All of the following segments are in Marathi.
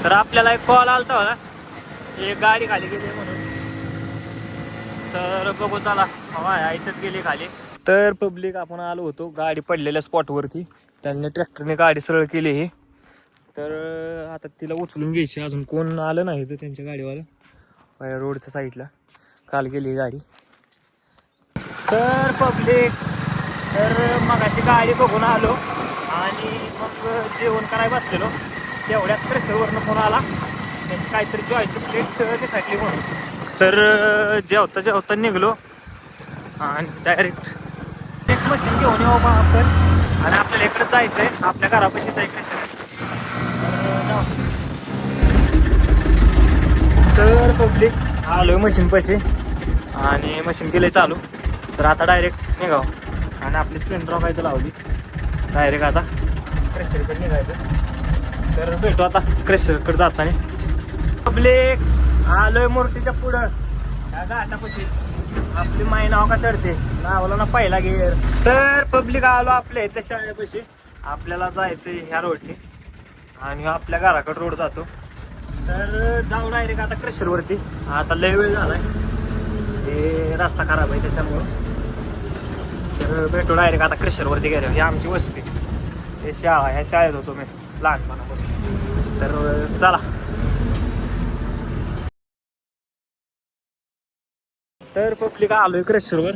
तर आपल्याला एक कॉल आलता होता, एक गाडी खाली गेली म्हणून. तर बघू चला, हवा इथंच गेली खाली. तर पब्लिक आपण आलो होतो गाडी पडलेल्या स्पॉटवरती. त्यांनी ट्रॅक्टरने गाडी सरळ केली ही. तर आता तिला उचलून घ्यायची, अजून कोण आलं नाही तर त्यांच्या गाडीवाला रोडच्या साईडला काल गेली ही गाडी. तर पब्लिक, तर मग अशी गाडी बघून आलो आणि मग जेवण करायला बसलेलो. तेवढ्यात क्रेशरवरनं फोन आला, त्यांची काहीतरी जॉयची प्लेट दिसायची म्हणून. तर जेवता जेवता निघलो आणि डायरेक्ट एक मशीन घेऊन येऊ बा आपण. आणि आपल्याला इकडे जायचं आहे, आपल्या घरापाशी जायचं क्रेशर. तर पब्लिक आलो मशीन पैसे आणि मशीन केले चालू. तर आता डायरेक्ट निघाव आणि आपली स्प्लेंडर काय तर लावली. डायरेक्ट आता क्रेशरकडे निघायचं. तर भेटू आता क्रेशरकडे जाताना. पब्लिक आलोय मूर्तीच्या पुढं त्या घाटापाशी. आपली माई नाव का चढते, लावला ना पहिला गेअर. तर पब्लिक आलो आपल्या इथल्या शाळेपाशी. आपल्याला जायचंय ह्या रोडने आणि आपल्या घराकडे रोड जातो. तर जाऊ डायरेक्ट आता क्रेशरवरती. आता लय वेळ झालाय, हे रस्ता खराब आहे त्याच्यामुळं. तर भेटू डायरेक्ट आता क्रेशरवरती गेलो. ही आमची वस्ती, हे शाळा, ह्या शाळेत होतो मी लहानपणापासून. तर चला. तर पब्लिक आलोय क्रेशरवर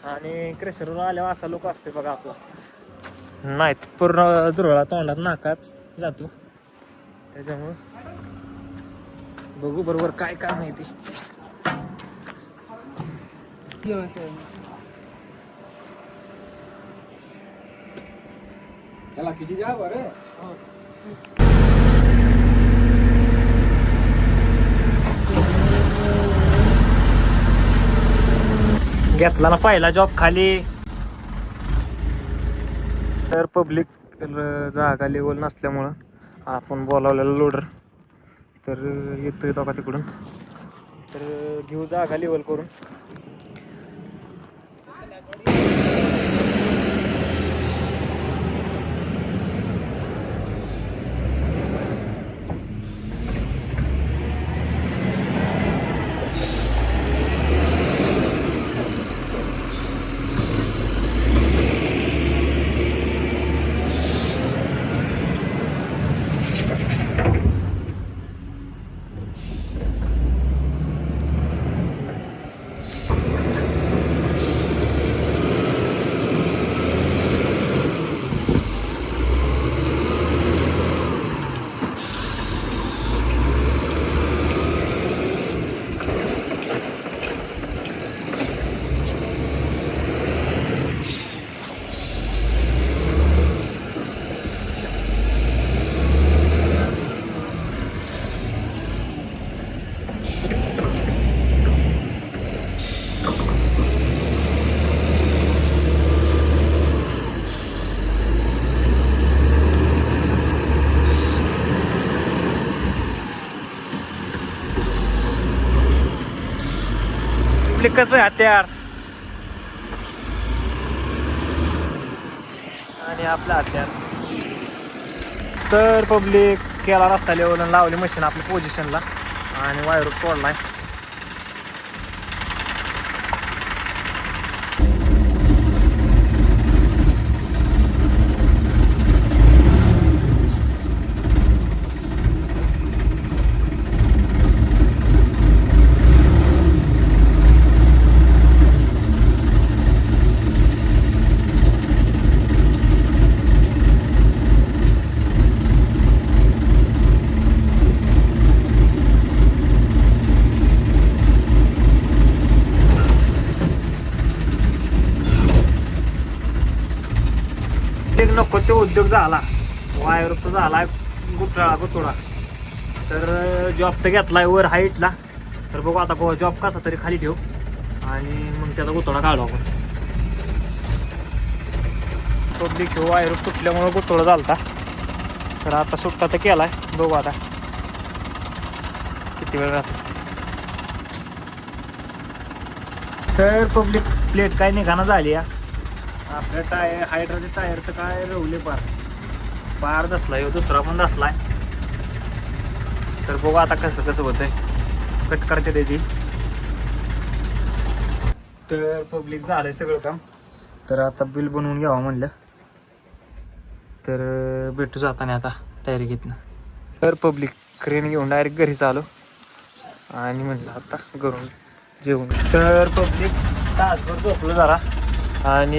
आणि क्रेशरवर आल्यावर असा लोक असते बघा आपला. नाहीत पूर्ण दुरळा तोंडात नाकात जातो. त्याच्यामुळं बघू बरोबर काय काय माहिती. त्याला किती जा बरं. घेतला ना पहिला जॉब खाली. तर पब्लिक जागा लेवल नसल्यामुळं आपण बोलावलेला लोडर तर येतोय तो का तिकडून. तर घेऊ जागा लेवल करून. कसं हत्यार आणि आपलं हत्यार. तर पब्लिक केला रस्ता लेवल, लावली मशीन आपल्या पोझिशनला आणि वायर सोडलाय. नको ते उद्योग झाला, वायरचा झाला गुतोडा. तर जॉब तर घेतलाय वर हाईटला. तर बघू आता जॉब कसा तरी खाली ठेवू आणि मग त्याचा गुतोडा काढू आपण. पब्लिक ह्यो वायर तुटल्यामुळे गुतोडा झालता. तर आता सुट्टा तर केलाय, बघू आता किती वेळ राहतो. तर पब्लिक प्लेट काय निघाना झाली या. आपल्या टायर हायड्राचे टायर तर काय रवले पार दसलाय, दुसरा पण दसलाय. तर बघू आता कसं कसं होतंय. कट करते त्याची. तर पब्लिक झालंय सगळं काम. तर आता बिल बनवून घ्यावं म्हणलं. तर भेटू जाताना आता डायरेक्ट इथनं. तर पब्लिक क्रेन घेऊन डायरेक्ट घरी चालू आणि म्हटलं आता घरून जेवून. तर पब्लिक तासभर झोपलं जरा आणि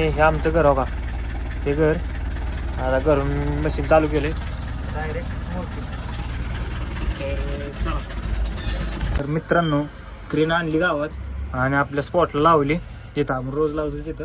हे आमचं घर हो का, हे घर. आता घरून मशीन चालू केले डायरेक्ट मूर्ती. तर चला. तर मित्रांनो क्रेन आणली गावात आणि आपल्या स्पॉटला लावली जिथं आपण रोज लावतो तिथं.